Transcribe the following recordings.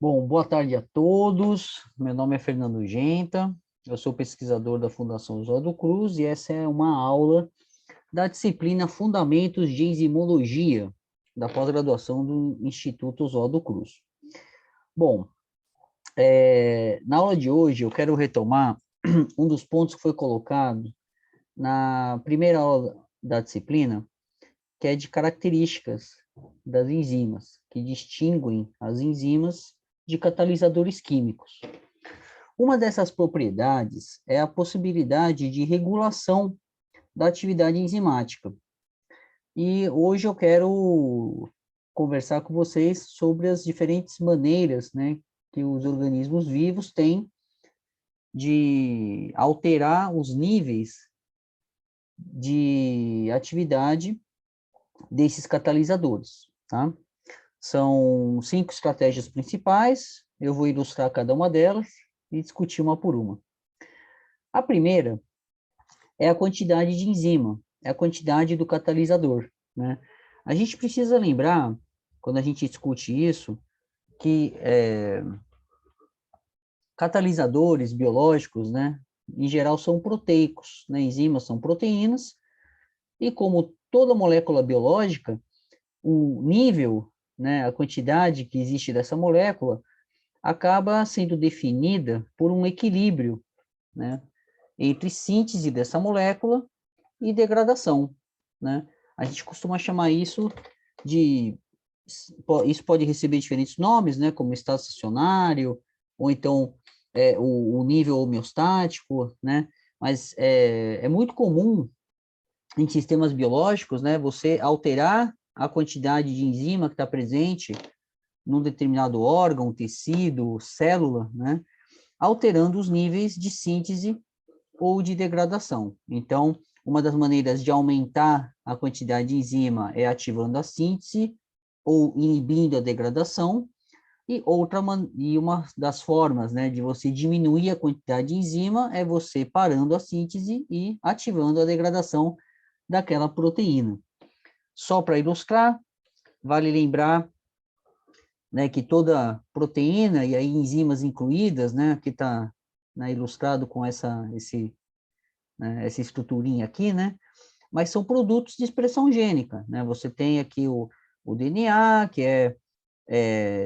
Bom, boa tarde a todos. Meu nome é Fernando Genta, eu sou pesquisador da Fundação Oswaldo Cruz e essa é uma aula da disciplina Fundamentos de Enzimologia, da pós-graduação do Instituto Oswaldo Cruz. Bom, na aula de hoje eu quero retomar um dos pontos que foi colocado na primeira aula da disciplina, que é de características das enzimas, que distinguem as enzimas de catalisadores químicos. Uma dessas propriedades é a possibilidade de regulação da atividade enzimática. E hoje eu quero conversar com vocês sobre as diferentes maneiras, né, que os organismos vivos têm de alterar os níveis de atividade desses catalisadores, tá? São 5 estratégias principais, eu vou ilustrar cada uma delas e discutir uma por uma. A primeira é a quantidade de enzima, é a quantidade do catalisador, né? A gente precisa lembrar, quando a gente discute isso, que catalisadores biológicos, né, em geral são proteicos, né? Enzimas são proteínas, e como toda molécula biológica, o nível, né, a quantidade que existe dessa molécula, acaba sendo definida por um equilíbrio, né, entre síntese dessa molécula e degradação, né? A gente costuma chamar isso de... Isso pode receber diferentes nomes, né, como estado estacionário, ou então o nível homeostático, né? Mas é muito comum em sistemas biológicos, né, você alterar a quantidade de enzima que está presente num determinado órgão, tecido, célula, né, alterando os níveis de síntese ou de degradação. Então, uma das maneiras de aumentar a quantidade de enzima é ativando a síntese ou inibindo a degradação, e uma das formas, né, de você diminuir a quantidade de enzima é você parando a síntese e ativando a degradação daquela proteína. Só para ilustrar, vale lembrar, né, que toda proteína, e aí enzimas incluídas, né, que está, né, ilustrado com essa estruturinha aqui, né, mas são produtos de expressão gênica, né, você tem aqui o DNA, que é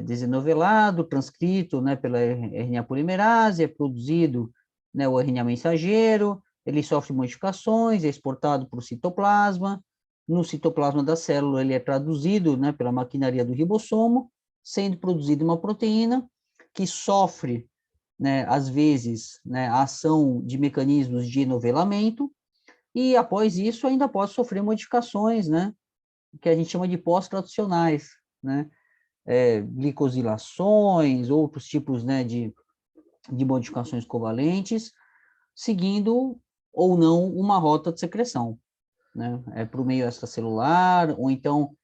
desenovelado, transcrito, né, pela RNA polimerase, é produzido, né, o RNA mensageiro, ele sofre modificações, é exportado para o citoplasma, no citoplasma da célula ele é traduzido, né, pela maquinaria do ribossomo, sendo produzida uma proteína que sofre, né, às vezes, né, a ação de mecanismos de enovelamento, e após isso ainda pode sofrer modificações, né, que a gente chama de pós-traducionais, né, glicosilações, outros tipos, né, de modificações covalentes, seguindo ou não uma rota de secreção, né, para o meio extracelular, ou então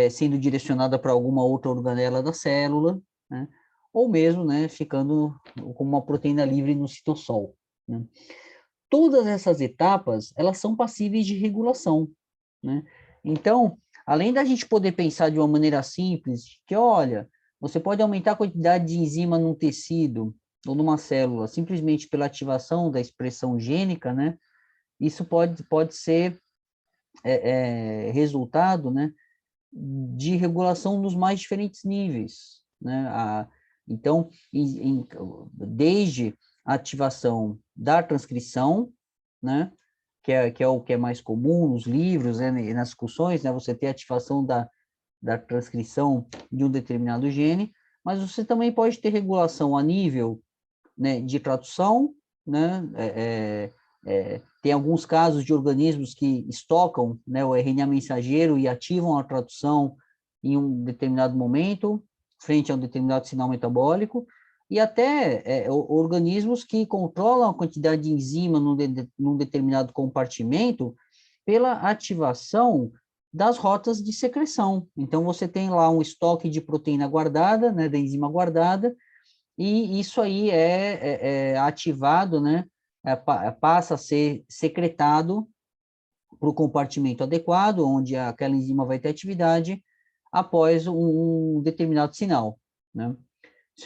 sendo direcionada para alguma outra organela da célula, né, ou mesmo, né, ficando como uma proteína livre no citosol, né. Todas essas etapas, elas são passíveis de regulação, né? Então, além da gente poder pensar de uma maneira simples, que, olha, você pode aumentar a quantidade de enzima num tecido ou numa célula, simplesmente pela ativação da expressão gênica, né? Isso pode ser resultado, né, de regulação nos mais diferentes níveis, né? Então, desde a ativação da transcrição, né, que é o que é mais comum nos livros, né, e nas discussões, né, você tem a ativação da transcrição de um determinado gene, mas você também pode ter regulação a nível, né, de tradução, né, tem alguns casos de organismos que estocam, né, o RNA mensageiro e ativam a tradução em um determinado momento, frente a um determinado sinal metabólico, e até organismos que controlam a quantidade de enzima num determinado compartimento pela ativação das rotas de secreção. Então, você tem lá um estoque de proteína guardada, né, da enzima guardada, e isso aí é ativado, né, passa a ser secretado para o compartimento adequado, onde aquela enzima vai ter atividade após um determinado sinal, né?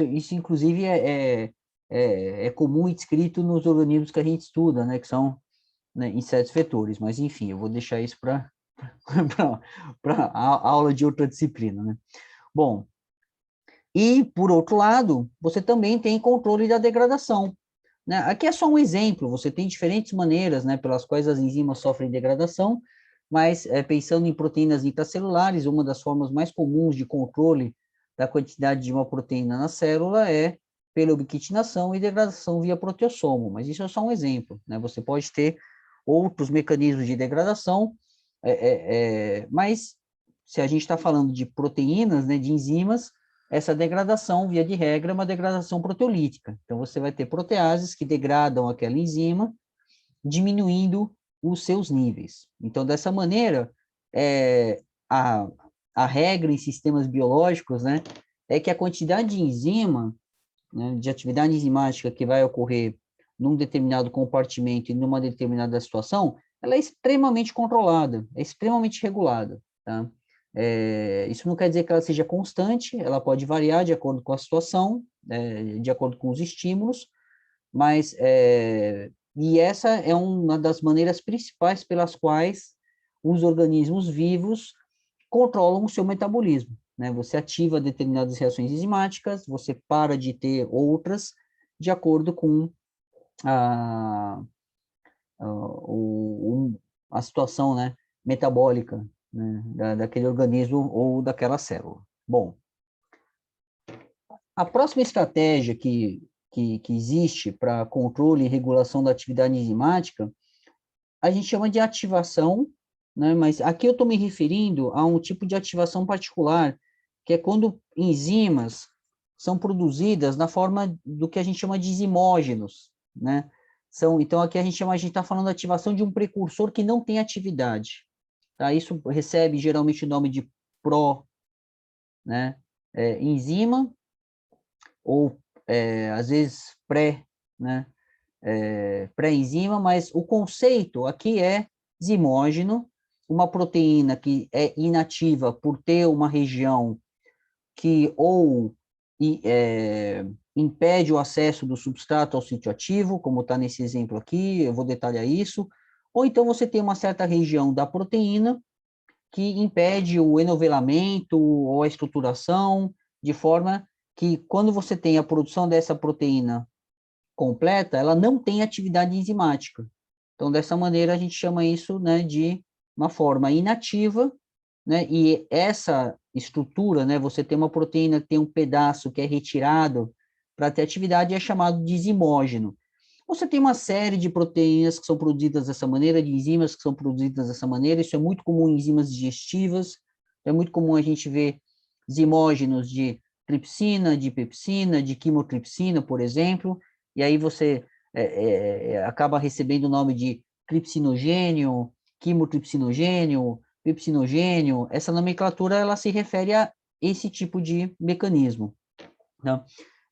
Isso inclusive, é comum e descrito nos organismos que a gente estuda, né, que são, né, insetos vetores, mas enfim, eu vou deixar isso para a aula de outra disciplina, né? Bom, e, por outro lado, você também tem controle da degradação, né? Aqui é só um exemplo, você tem diferentes maneiras, né, pelas quais as enzimas sofrem degradação, mas pensando em proteínas intracelulares, uma das formas mais comuns de controle da quantidade de uma proteína na célula é pela ubiquitinação e degradação via proteossomo, mas isso é só um exemplo, né? Você pode ter outros mecanismos de degradação, mas se a gente está falando de proteínas, né, de enzimas, essa degradação, via de regra, é uma degradação proteolítica. Então, você vai ter proteases que degradam aquela enzima, diminuindo os seus níveis. Então, dessa maneira, a, a regra em sistemas biológicos, né, é que a quantidade de enzima, né, de atividade enzimática que vai ocorrer num determinado compartimento e numa determinada situação, ela é extremamente controlada, é extremamente regulada, tá? Isso não quer dizer que ela seja constante, ela pode variar de acordo com a situação, de acordo com os estímulos, mas, e essa é uma das maneiras principais pelas quais os organismos vivos controlam o seu metabolismo, né? Você ativa determinadas reações enzimáticas, você para de ter outras, de acordo com a, a, a situação, né, metabólica, né, daquele organismo ou daquela célula. Bom, a próxima estratégia que existe para controle e regulação da atividade enzimática, a gente chama de ativação, né, mas aqui eu estou me referindo a um tipo de ativação particular, que é quando enzimas são produzidas na forma do que a gente chama de zimógenos, né? Então, aqui a gente está falando de ativação de um precursor que não tem atividade, tá? Isso recebe geralmente o nome de pró, né? Enzima, ou às vezes pré, né? Pré-enzima, mas o conceito aqui é zimógeno, uma proteína que é inativa por ter uma região que ou impede o acesso do substrato ao sítio ativo, como está nesse exemplo aqui, eu vou detalhar isso, ou então você tem uma certa região da proteína que impede o enovelamento ou a estruturação, de forma que quando você tem a produção dessa proteína completa, ela não tem atividade enzimática. Então, dessa maneira, a gente chama isso, né, de uma forma inativa, né, e essa estrutura, né, você tem uma proteína que tem um pedaço que é retirado para ter atividade, é chamado de zimógeno. Você tem uma série de proteínas que são produzidas dessa maneira, de enzimas que são produzidas dessa maneira, isso é muito comum em enzimas digestivas, é muito comum a gente ver zimógenos de tripsina, de pepsina, de quimotripsina, por exemplo, e aí você acaba recebendo o nome de tripsinogênio, quimotripsinogênio, pepsinogênio. Essa nomenclatura ela se refere a esse tipo de mecanismo, né?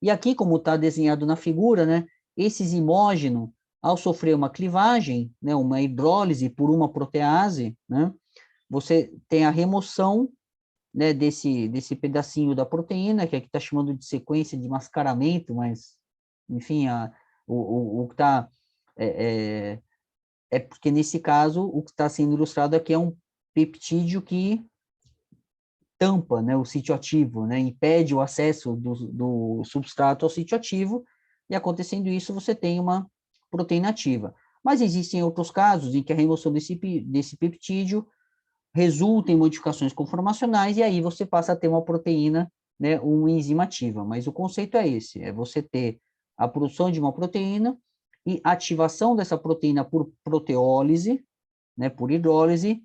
E aqui, como está desenhado na figura, né, esse zimógeno, ao sofrer uma clivagem, né, uma hidrólise por uma protease, né, você tem a remoção, né, desse pedacinho da proteína, que aqui está chamando de sequência de mascaramento, mas, enfim, o que está... É porque, nesse caso, o que está sendo ilustrado aqui é um peptídeo que tampa, né, o sítio ativo, né, impede o acesso do substrato ao sítio ativo, e acontecendo isso, você tem uma proteína ativa. Mas existem outros casos em que a remoção desse peptídeo resulta em modificações conformacionais, e aí você passa a ter uma proteína, né, uma enzima ativa. Mas o conceito é esse, é você ter a produção de uma proteína e ativação dessa proteína por proteólise, né, por hidrólise,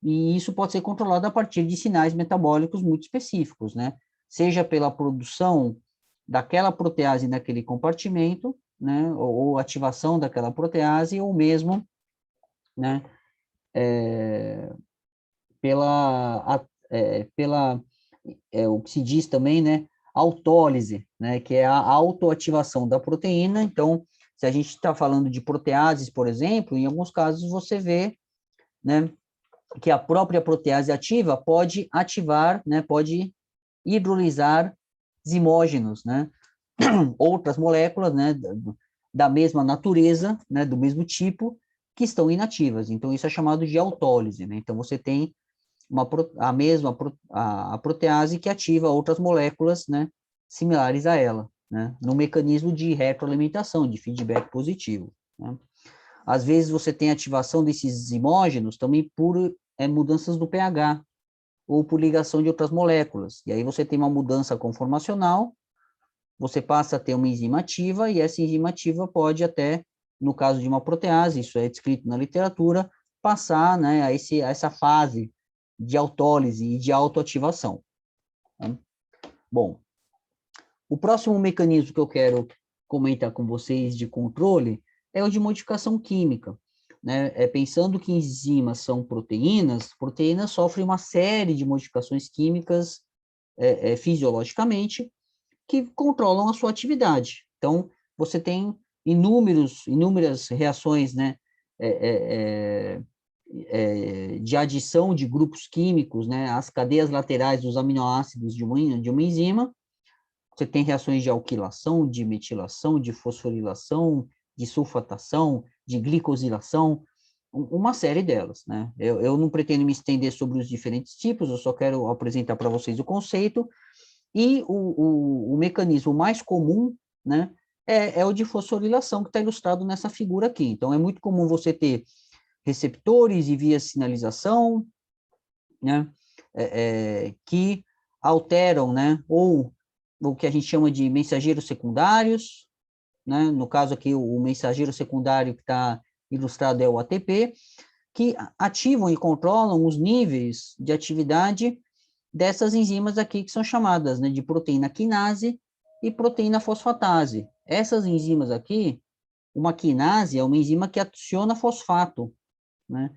e isso pode ser controlado a partir de sinais metabólicos muito específicos, né? Seja pela produção daquela protease naquele compartimento, né? Ou ativação daquela protease, ou mesmo, né? O que se diz também, né? Autólise, né? Que é a autoativação da proteína. Então, se a gente está falando de proteases, por exemplo, em alguns casos você vê, né, que a própria protease ativa pode ativar, né, pode hidrolisar zimógenos, né? Outras moléculas, né, da mesma natureza, né, do mesmo tipo, que estão inativas. Então, isso é chamado de autólise, né? Então, você tem a protease que ativa outras moléculas, né, similares a ela, né, no mecanismo de retroalimentação, de feedback positivo, né? Às vezes, você tem ativação desses zimógenos também por mudanças do pH, ou por ligação de outras moléculas. E aí você tem uma mudança conformacional, você passa a ter uma enzima ativa, e essa enzima ativa pode até, no caso de uma protease, isso é descrito na literatura, passar, né, a essa fase de autólise e de autoativação, né? Bom, o próximo mecanismo que eu quero comentar com vocês de controle é o de modificação química, né? Pensando que enzimas são proteínas sofrem uma série de modificações químicas fisiologicamente, que controlam a sua atividade. Então, você tem inúmeras reações, né, de adição de grupos químicos, né, às cadeias laterais dos aminoácidos de uma enzima. Você tem reações de alquilação, de metilação, de fosforilação, de sulfatação, de glicosilação, uma série delas, né? Eu não pretendo me estender sobre os diferentes tipos, eu só quero apresentar para vocês o conceito. E o mecanismo mais comum, né, é o de fosforilação, que está ilustrado nessa figura aqui. Então, é muito comum você ter receptores e vias de sinalização, né, que alteram, né, ou o que a gente chama de mensageiros secundários, né, no caso aqui, o mensageiro secundário que está ilustrado é o ATP, que ativam e controlam os níveis de atividade dessas enzimas aqui que são chamadas, né, de proteína quinase e proteína fosfatase. Essas enzimas aqui, uma quinase é uma enzima que adiciona fosfato, né?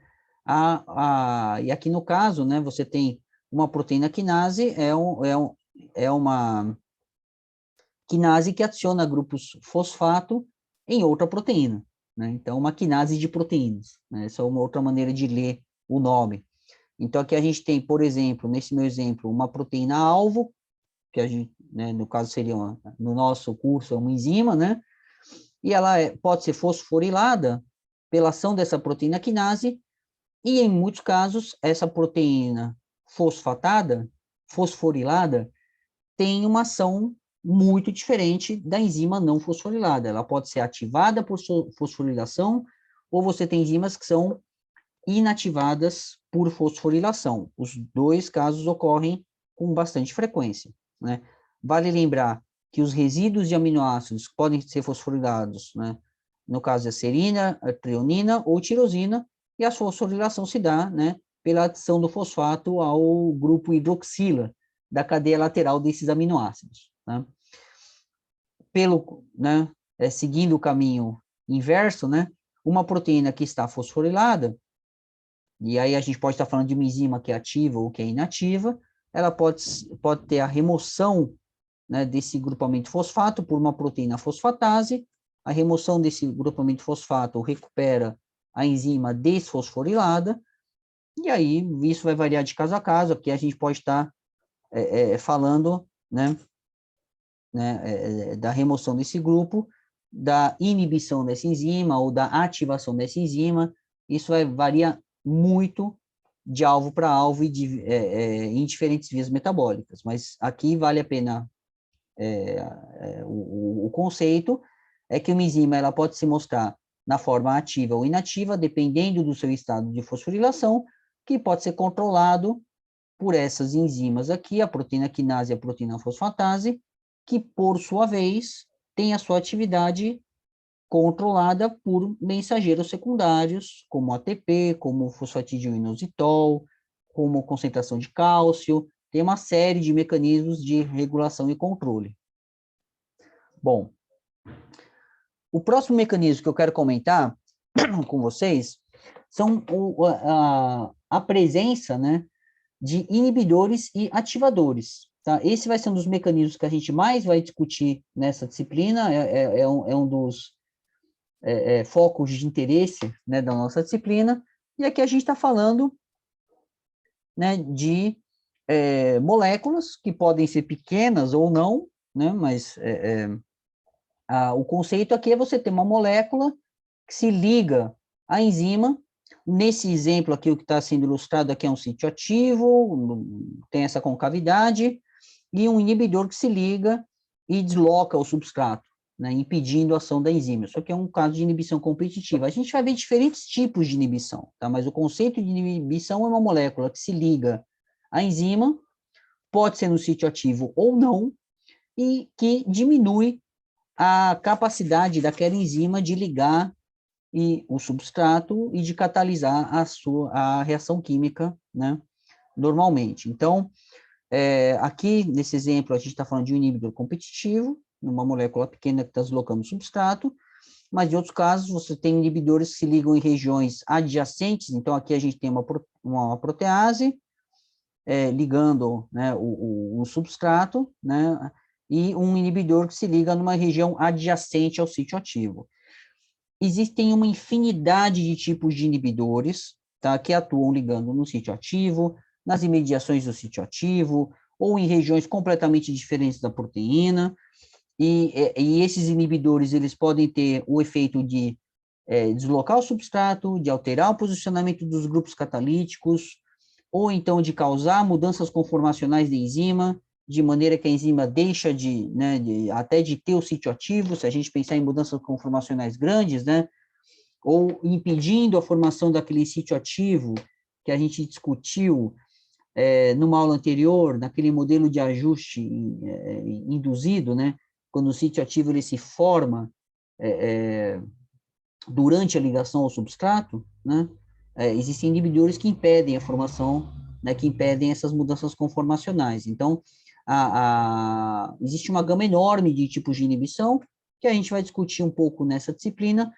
E aqui no caso, né, você tem uma proteína quinase, é uma quinase que adiciona grupos fosfato em outra proteína, né? Então, uma quinase de proteínas, né? Essa é uma outra maneira de ler o nome. Então, aqui a gente tem, por exemplo, nesse meu exemplo, uma proteína-alvo, que a gente, né, no caso seria, no nosso curso, é uma enzima, né? E ela pode ser fosforilada pela ação dessa proteína quinase, e em muitos casos, essa proteína fosforilada, tem uma ação muito diferente da enzima não fosforilada. Ela pode ser ativada por fosforilação, ou você tem enzimas que são inativadas por fosforilação. Os dois casos ocorrem com bastante frequência, né? Vale lembrar que os resíduos de aminoácidos podem ser fosforilados, né? No caso, a serina, a treonina ou tirosina, e a fosforilação se dá, né, pela adição do fosfato ao grupo hidroxila da cadeia lateral desses aminoácidos, né? Né, seguindo o caminho inverso, né, uma proteína que está fosforilada, e aí a gente pode estar falando de uma enzima que é ativa ou que é inativa, ela pode ter a remoção, né, desse grupamento fosfato por uma proteína fosfatase. A remoção desse grupamento fosfato recupera a enzima desfosforilada, e aí isso vai variar de caso a caso. Aqui a gente pode estar falando, né, da remoção desse grupo, da inibição dessa enzima ou da ativação dessa enzima. Isso vai variar muito de alvo para alvo e em diferentes vias metabólicas, mas aqui vale a pena o conceito é que uma enzima ela pode se mostrar na forma ativa ou inativa, dependendo do seu estado de fosforilação, que pode ser controlado por essas enzimas aqui, a proteína quinase e a proteína fosfatase, que, por sua vez, tem a sua atividade controlada por mensageiros secundários, como ATP, como fosfatidioinositol, como concentração de cálcio. Tem uma série de mecanismos de regulação e controle. Bom, o próximo mecanismo que eu quero comentar com vocês são a presença, né, de inibidores e ativadores. Tá? Esse vai ser um dos mecanismos que a gente mais vai discutir nessa disciplina, é um dos focos de interesse, né, da nossa disciplina, e aqui a gente está falando, né, de moléculas que podem ser pequenas ou não, né? Mas o conceito aqui é você ter uma molécula que se liga à enzima. Nesse exemplo aqui, o que está sendo ilustrado aqui é um sítio ativo, tem essa concavidade, e um inibidor que se liga e desloca o substrato, né, impedindo a ação da enzima. Isso aqui é um caso de inibição competitiva. A gente vai ver diferentes tipos de inibição, tá? Mas o conceito de inibição é uma molécula que se liga à enzima, pode ser no sítio ativo ou não, e que diminui a capacidade daquela enzima de ligar o substrato e de catalisar a reação química, né, normalmente. Então, aqui, nesse exemplo, a gente está falando de um inibidor competitivo, uma molécula pequena que está deslocando o substrato, mas em outros casos você tem inibidores que se ligam em regiões adjacentes, então aqui a gente tem uma protease ligando, né, o substrato, né, e um inibidor que se liga numa região adjacente ao sítio ativo. Existem uma infinidade de tipos de inibidores, tá, que atuam ligando no sítio ativo, nas imediações do sítio ativo, ou em regiões completamente diferentes da proteína, e esses inibidores, eles podem ter o efeito de deslocar o substrato, de alterar o posicionamento dos grupos catalíticos, ou então de causar mudanças conformacionais da enzima, de maneira que a enzima deixa até de ter o sítio ativo, se a gente pensar em mudanças conformacionais grandes, né, ou impedindo a formação daquele sítio ativo que a gente discutiu numa aula anterior, naquele modelo de ajuste induzido, né, quando o sítio ativo ele se forma durante a ligação ao substrato, né, existem inibidores que impedem a formação, né, que impedem essas mudanças conformacionais. Então, existe uma gama enorme de tipos de inibição, que a gente vai discutir um pouco nessa disciplina,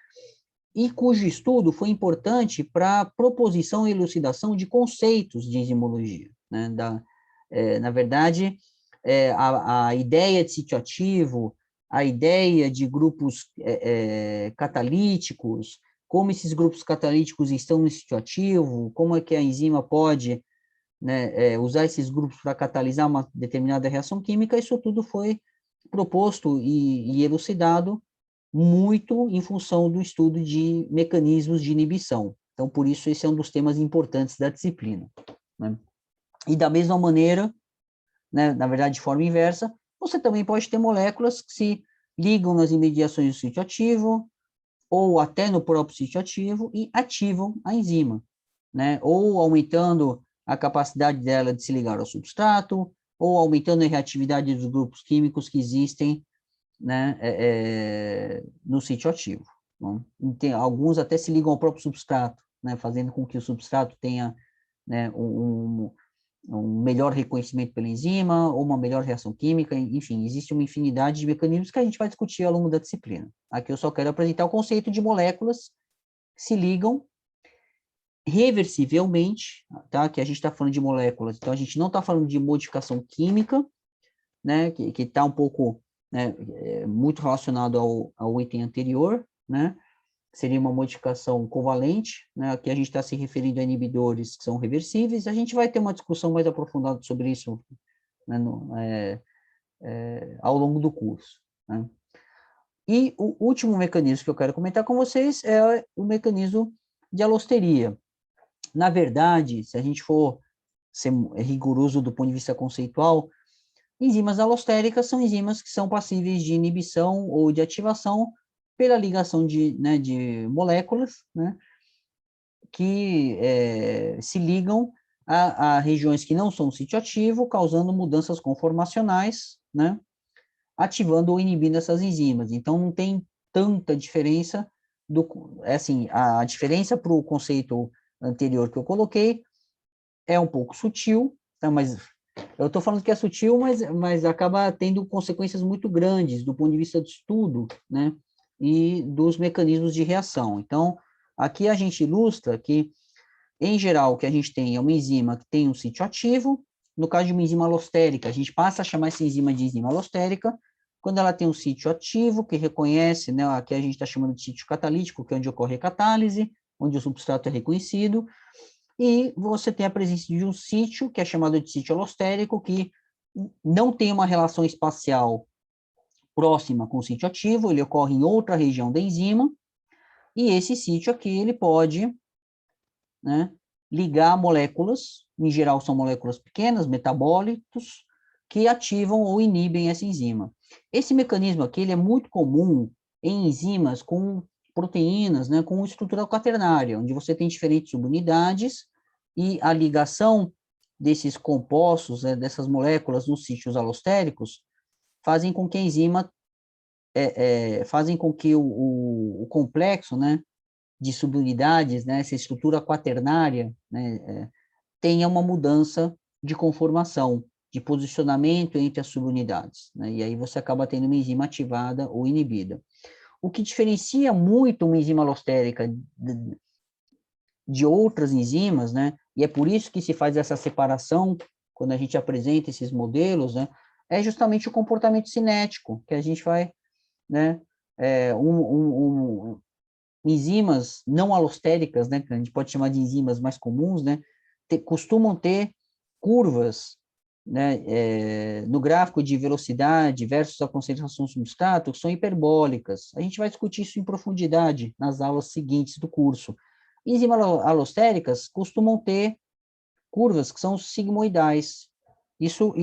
e cujo estudo foi importante para a proposição e elucidação de conceitos de enzimologia, né, na verdade, a ideia de sítio ativo, a ideia de grupos catalíticos, como esses grupos catalíticos estão no sítio ativo, como é que a enzima pode, né, usar esses grupos para catalisar uma determinada reação química, isso tudo foi proposto e elucidado muito em função do estudo de mecanismos de inibição. Então, por isso, esse é um dos temas importantes da disciplina, né? E da mesma maneira, né, na verdade, de forma inversa, você também pode ter moléculas que se ligam nas imediações do sítio ativo, ou até no próprio sítio ativo, e ativam a enzima, né? Ou aumentando a capacidade dela de se ligar ao substrato, ou aumentando a reatividade dos grupos químicos que existem, né, no sítio ativo. Né? Alguns até se ligam ao próprio substrato, né, fazendo com que o substrato tenha, né, um melhor reconhecimento pela enzima, ou uma melhor reação química, enfim, existe uma infinidade de mecanismos que a gente vai discutir ao longo da disciplina. Aqui eu só quero apresentar o conceito de moléculas que se ligam reversivelmente, tá? Que a gente está falando de moléculas, então a gente não está falando de modificação química, né, que está um pouco, né, muito relacionado ao item anterior, né, seria uma modificação covalente, né, aqui a gente está se referindo a inibidores que são reversíveis, a gente vai ter uma discussão mais aprofundada sobre isso, né, ao longo do curso, né. E o último mecanismo que eu quero comentar com vocês é o mecanismo de alosteria. Na verdade, se a gente for ser rigoroso do ponto de vista conceitual, enzimas alostéricas são enzimas que são passíveis de inibição ou de ativação pela ligação de moléculas, né, que se ligam a regiões que não são sítio ativo, causando mudanças conformacionais, né, ativando ou inibindo essas enzimas. Então, não tem tanta diferença, assim, a diferença para o conceito anterior que eu coloquei é um pouco sutil, tá, mas eu estou falando que é sutil, mas acaba tendo consequências muito grandes do ponto de vista do estudo, né, e dos mecanismos de reação. Então, aqui a gente ilustra que, em geral, o que a gente tem é uma enzima que tem um sítio ativo. No caso de uma enzima alostérica, a gente passa a chamar essa enzima de enzima alostérica quando ela tem um sítio ativo, que reconhece, né, aqui a gente está chamando de sítio catalítico, que é onde ocorre a catálise, onde o substrato é reconhecido, e você tem a presença de um sítio, que é chamado de sítio alostérico, que não tem uma relação espacial próxima com o sítio ativo, ele ocorre em outra região da enzima, e esse sítio aqui, ele pode, né, ligar moléculas, em geral são moléculas pequenas, metabólitos, que ativam ou inibem essa enzima. Esse mecanismo aqui, ele é muito comum em enzimas com proteínas, né, com estrutura quaternária, onde você tem diferentes subunidades, e a ligação desses compostos, né, dessas moléculas nos sítios alostéricos, fazem com que a enzima, fazem com que o complexo, né, de subunidades, né, essa estrutura quaternária, né, tenha uma mudança de conformação, de posicionamento entre as subunidades, né, e aí você acaba tendo uma enzima ativada ou inibida. O que diferencia muito uma enzima alostérica de outras enzimas, né, e é por isso que se faz essa separação, quando a gente apresenta esses modelos, né, é justamente o comportamento cinético, que a gente vai, né, enzimas não alostéricas, né, que a gente pode chamar de enzimas mais comuns, né, costumam ter curvas, né, no gráfico de velocidade versus a concentração do substrato, que são hiperbólicas. A gente vai discutir isso em profundidade nas aulas seguintes do curso. Enzimas alostéricas costumam ter curvas que são sigmoidais. Isso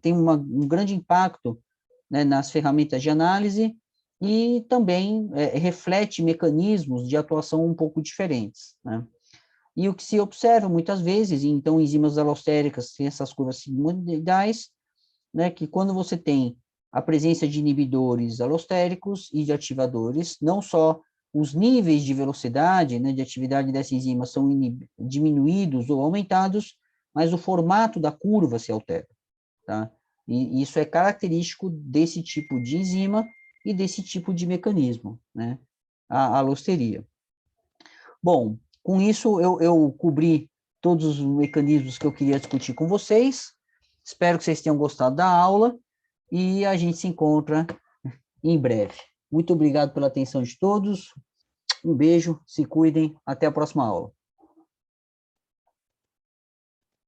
tem um grande impacto, né, nas ferramentas de análise e também reflete mecanismos de atuação um pouco diferentes, né? E o que se observa muitas vezes, então, enzimas alostéricas têm essas curvas sigmoidais, né, que quando você tem a presença de inibidores alostéricos e de ativadores, não só os níveis de velocidade, né, de atividade dessa enzima são diminuídos ou aumentados, mas o formato da curva se altera, tá? E isso é característico desse tipo de enzima e desse tipo de mecanismo, né, a alosteria. Bom, com isso eu cobri todos os mecanismos que eu queria discutir com vocês. Espero que vocês tenham gostado da aula e a gente se encontra em breve. Muito obrigado pela atenção de todos. Um beijo, se cuidem, até a próxima aula.